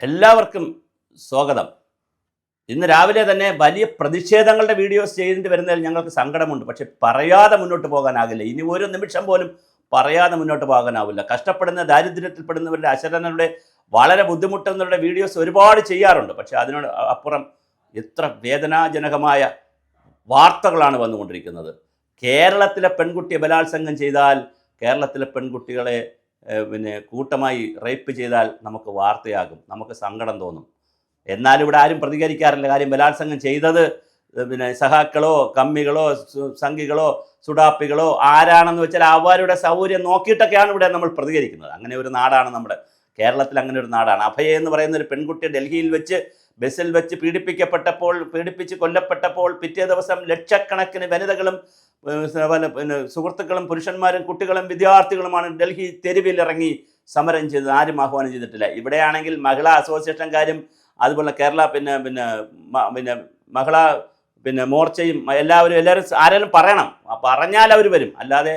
എല്ലാവർക്കും സ്വാഗതം. ഇന്ന് രാവിലെ തന്നെ വലിയ പ്രതിഷേധങ്ങളുടെ വീഡിയോസ് ചെയ്തിട്ട് വരുന്നതിൽ ഞങ്ങൾക്ക് സങ്കടമുണ്ട്. പക്ഷെ പറയാതെ മുന്നോട്ട് പോകാനാകില്ല. ഇനി ഒരു നിമിഷം പോലും പറയാതെ മുന്നോട്ട് പോകാനാവില്ല. കഷ്ടപ്പെടുന്ന ദാരിദ്ര്യത്തിൽപ്പെടുന്നവരുടെ, അശരണരുടെ, വളരെ ബുദ്ധിമുട്ടുന്നവരുടെ വീഡിയോസ് ഒരുപാട് ചെയ്യാറുണ്ട്. പക്ഷെ അതിനോട് അപ്പുറം എത്ര വേദനാജനകമായ വാർത്തകളാണ് വന്നുകൊണ്ടിരിക്കുന്നത്. കേരളത്തിലെ പെൺകുട്ടിയെ ബലാത്സംഗം ചെയ്താൽ, കേരളത്തിലെ പെൺകുട്ടികളെ കൂട്ടമായി റേപ്പ് ചെയ്താൽ നമുക്ക് വാർത്തയാകും, നമുക്ക് സങ്കടം തോന്നും. എന്നാൽ ഇവിടെ ആരും പ്രതികരിക്കാറില്ല. കാര്യം ബലാത്സംഗം ചെയ്തത് സഹാക്കളോ കമ്മികളോ സംഘികളോ സുഡാപ്പികളോ ആരാണെന്ന് വെച്ചാൽ അവരുടെ സൗകര്യം നോക്കിയിട്ടൊക്കെയാണ് ഇവിടെ നമ്മൾ പ്രതികരിക്കുന്നത്. അങ്ങനെ ഒരു നാടാണ് നമ്മുടെ കേരളത്തിൽ, അങ്ങനെ ഒരു നാടാണ്. അഭയ എന്ന് പറയുന്ന ഒരു പെൺകുട്ടി ഡൽഹിയിൽ വെച്ച് ബസ്സിൽ വെച്ച് പീഡിപ്പിച്ച് കൊല്ലപ്പെട്ടപ്പോൾ പിറ്റേ ദിവസം ലക്ഷക്കണക്കിന് വനിതകളും സുഹൃത്തുക്കളും പുരുഷന്മാരും കുട്ടികളും വിദ്യാർത്ഥികളുമാണ് ഡൽഹി തെരുവിലിറങ്ങി സമരം ചെയ്തത്. ആരും ആഹ്വാനം ചെയ്തിട്ടില്ല. ഇവിടെയാണെങ്കിൽ മഹിളാ അസോസിയേഷൻകാരും അതുപോലെ കേരള മഹിളാ മോർച്ചയും എല്ലാവരും ആരെങ്കിലും പറയണം, പറഞ്ഞാൽ അവർ വരും. അല്ലാതെ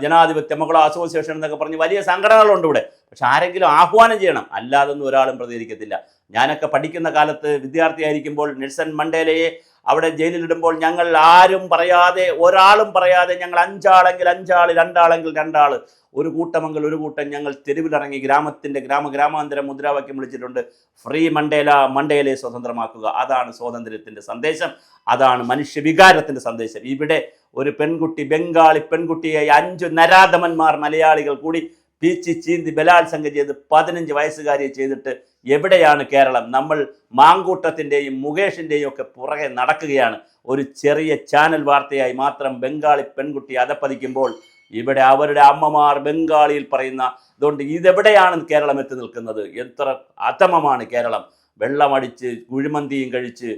ജനാധിപത്യ മഹിളാ അസോസിയേഷൻ എന്നൊക്കെ പറഞ്ഞ് വലിയ സംഘടനകളുണ്ട് ഇവിടെ. പക്ഷെ ആരെങ്കിലും ആഹ്വാനം ചെയ്യണം, അല്ലാതൊന്നും ഒരാളും പ്രതികരിക്കത്തില്ല. ഞാനൊക്കെ പഠിക്കുന്ന കാലത്ത് വിദ്യാർത്ഥിയായിരിക്കുമ്പോൾ നെൽസൺ മണ്ടേലയെ അവിടെ ജയിലിലിടുമ്പോൾ ഞങ്ങൾ ആരും പറയാതെ, ഒരാളും പറയാതെ, ഞങ്ങൾ 5 ആളെങ്കിൽ 5 ആൾ, 2 ആളെങ്കിൽ 2 ആൾ, ഒരു കൂട്ടമെങ്കിൽ ഒരു കൂട്ടം ഞങ്ങൾ തെരുവിലിറങ്ങി ഗ്രാമാന്തരം മുദ്രാവാക്യം വിളിച്ചിട്ടുണ്ട്. ഫ്രീ മണ്ടേല, മണ്ടേലയെ സ്വതന്ത്രമാക്കുക. അതാണ് സ്വാതന്ത്ര്യത്തിൻ്റെ സന്ദേശം, അതാണ് മനുഷ്യവികാരത്തിൻ്റെ സന്ദേശം. ഇവിടെ ഒരു പെൺകുട്ടി, ബംഗാളി പെൺകുട്ടിയെ 5 നരാധമന്മാർ മലയാളികൾ കൂടി പീച്ചി ചീന്തി ബലാത്സംഗം ചെയ്ത് 15 വയസ്സുകാരിയെ ചെയ്തിട്ട് എവിടെയാണ് കേരളം? നമ്മൾ മാങ്കൂട്ടത്തിൻ്റെയും മുകേഷിൻ്റെയും ഒക്കെ പുറകെ നടക്കുകയാണ്. ഒരു ചെറിയ ചാനൽ വാർത്തയായി മാത്രം ബംഗാളി പെൺകുട്ടി അധപ്പതിക്കുമ്പോൾ ഇവിടെ അവരുടെ അമ്മമാർ ബംഗാളിയിൽ പറയുന്ന ഇതുകൊണ്ട് ഇതെവിടെയാണ് കേരളം എത്തി നിൽക്കുന്നത്? എത്ര അധമമാണ് കേരളം! വെള്ളമടിച്ച് കുഴിമന്തിയും കഴിച്ച്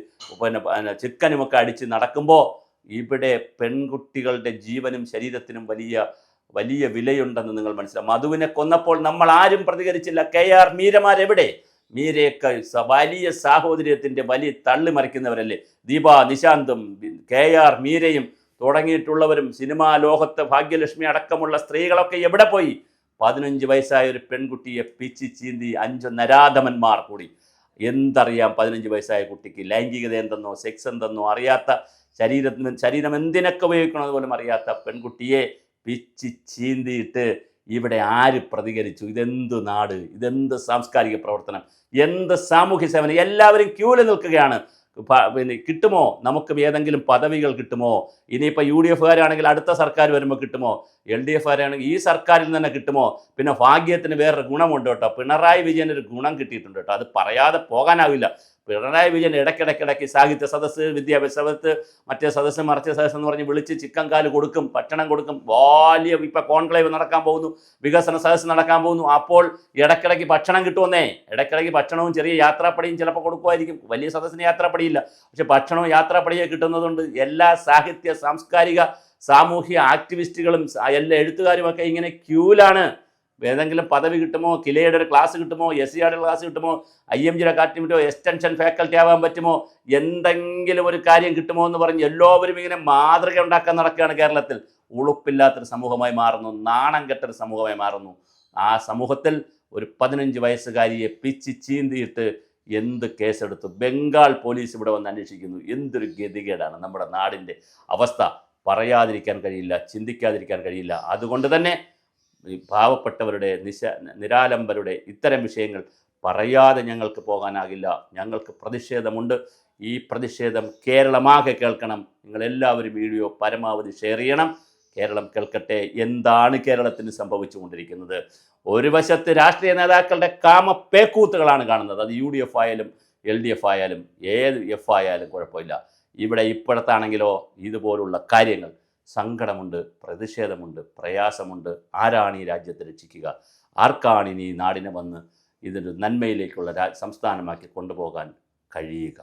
ചിക്കനുമൊക്കെ അടിച്ച് നടക്കുമ്പോൾ ഇവിടെ പെൺകുട്ടികളുടെ ജീവനും ശരീരത്തിനും വലിയ വിലയുണ്ടെന്ന് നിങ്ങൾ മനസ്സിലാക്കും. മധുവിനെ കൊന്നപ്പോൾ നമ്മൾ ആരും പ്രതികരിച്ചില്ല. KR മീരമാരെവിടെ? മീരയൊക്കെ വലിയ സാഹോദര്യത്തിൻ്റെ വലിയ തള്ളിമറിക്കുന്നവരല്ലേ. ദീപ നിശാന്തും KR മീരയും തുടങ്ങിയിട്ടുള്ളവരും സിനിമാ ലോകത്ത് ഭാഗ്യലക്ഷ്മി അടക്കമുള്ള സ്ത്രീകളൊക്കെ എവിടെ പോയി? 15 വയസ്സായ ഒരു പെൺകുട്ടിയെ പിച്ചി ചീന്തി 5 നരാധമന്മാർ കൂടി. എന്തറിയാം 15 വയസ്സായ കുട്ടിക്ക്? ലൈംഗികത എന്തെന്നോ സെക്സ് എന്തെന്നോ അറിയാത്ത, ശരീരം എന്തിനൊക്കെ ഉപയോഗിക്കണമെന്ന് പോലും അറിയാത്ത പെൺകുട്ടിയെ പിച്ചി ചീന്തിയിട്ട് ഇവിടെ ആര് പ്രതികരിച്ചു? ഇതെന്ത് നാട്? ഇതെന്ത് സാംസ്കാരിക പ്രവർത്തനം? എന്ത് സാമൂഹ്യ സേവനം? എല്ലാവരും ക്യൂവിൽ നിൽക്കുകയാണ്. കിട്ടുമോ? നമുക്ക് ഏതെങ്കിലും പദവികൾ കിട്ടുമോ? ഇനിയിപ്പോൾ UDF-കാരാണെങ്കിൽ അടുത്ത സർക്കാർ വരുമ്പോൾ കിട്ടുമോ? LDF-കാരാണെങ്കിൽ ഈ സർക്കാരിൽ തന്നെ കിട്ടുമോ? പിന്നെ ഭാഗ്യത്തിന് വേറൊരു ഗുണമുണ്ട് കേട്ടോ. പിണറായി വിജയൻ ഒരു ഗുണം കിട്ടിയിട്ടുണ്ട് കേട്ടോ. അത് പറയാതെ പോകാനാവില്ല. പിണറായി വിജയൻ ഇടയ്ക്കിടയ്ക്ക് സാഹിത്യ സദസ്സ്, വിദ്യാഭ്യാസ സദസ്സ്, മറ്റേ സദസ്സ് മറിച്ച സദസ്സ് എന്ന് പറഞ്ഞ് വിളിച്ച് ചിക്കൻ കാല് കൊടുക്കും, ഭക്ഷണം കൊടുക്കും. വലിയ ഇപ്പം കോൺക്ലേവ് നടക്കാൻ പോകുന്നു, വികസന സദസ്സ് നടക്കാൻ പോകുന്നു. അപ്പോൾ ഇടയ്ക്കിടയ്ക്ക് ഭക്ഷണം കിട്ടുമെന്നേ. ഇടയ്ക്കിടയ്ക്ക് ഭക്ഷണവും ചെറിയ യാത്രാപ്പടിയും ചിലപ്പോൾ കൊടുക്കുമായിരിക്കും. വലിയ സദസ്സിന് യാത്രാപ്പടിയില്ല, പക്ഷെ ഭക്ഷണവും യാത്രാപ്പടിയെ കിട്ടുന്നതുകൊണ്ട് എല്ലാ സാഹിത്യ സാംസ്കാരിക സാമൂഹ്യ ആക്ടിവിസ്റ്റുകളും എല്ലാ എഴുത്തുകാരുമൊക്കെ ഇങ്ങനെ ക്യൂലാണ്. ഏതെങ്കിലും പദവി കിട്ടുമോ? കിലയുടെ ഒരു ക്ലാസ് കിട്ടുമോ? SCRയുടെ ക്ലാസ് കിട്ടുമോ? IMGയുടെ കാറ്റിമിറ്റോ എക്സ്റ്റൻഷൻ ഫാക്കൽറ്റി ആവാൻ പറ്റുമോ? എന്തെങ്കിലും ഒരു കാര്യം കിട്ടുമോ എന്ന് പറഞ്ഞ് എല്ലാവരും ഇങ്ങനെ മാതൃക ഉണ്ടാക്കാൻ നടക്കുകയാണ്. കേരളത്തിൽ ഉളുപ്പില്ലാത്തൊരു സമൂഹമായി മാറുന്നു, നാണം കെട്ടൊരു സമൂഹമായി മാറുന്നു. ആ സമൂഹത്തിൽ ഒരു 15 വയസ്സുകാരിയെ പിച്ചി ചീന്തിയിട്ട് എന്ത് കേസെടുത്തു? ബംഗാൾ പോലീസ് ഇവിടെ വന്ന് അന്വേഷിക്കുന്നു. എന്തൊരു ഗതികേടാണ് നമ്മുടെ നാടിൻ്റെ അവസ്ഥ! പറയാതിരിക്കാൻ കഴിയില്ല, ചിന്തിക്കാതിരിക്കാൻ കഴിയില്ല. അതുകൊണ്ട് തന്നെ പാവപ്പെട്ടവരുടെ, നിരാലംബരുടെ ഇത്തരം വിഷയങ്ങൾ പറയാതെ ഞങ്ങൾക്ക് പോകാനാകില്ല. ഞങ്ങൾക്ക് പ്രതിഷേധമുണ്ട്. ഈ പ്രതിഷേധം കേരളമാകെ കേൾക്കണം. നിങ്ങളെല്ലാവരും വീഡിയോ പരമാവധി ഷെയർ ചെയ്യണം. കേരളം കേൾക്കട്ടെ. എന്താണ് കേരളത്തിന് സംഭവിച്ചുകൊണ്ടിരിക്കുന്നത്? ഒരു വശത്ത് രാഷ്ട്രീയ നേതാക്കളുടെ കാമപ്പേക്കൂത്തുകളാണ് കാണുന്നത്. അത് UDF ആയാലും LDF ആയാലും ഏത് F ആയാലും കുഴപ്പമില്ല. ഇവിടെ ഇപ്പോഴത്താണെങ്കിലോ ഇതുപോലുള്ള കാര്യങ്ങൾ. സങ്കടമുണ്ട്, പ്രതിഷേധമുണ്ട്, പ്രയാസമുണ്ട്. ആരാണ് ഈ രാജ്യത്തെ രക്ഷിക്കുക? ആർക്കാണ് ഇനി നാടിനെ വന്ന് ഇതൊരു നന്മയിലേക്കുള്ള സംസ്ഥാനമാക്കി കൊണ്ടുപോകാൻ കഴിയുക?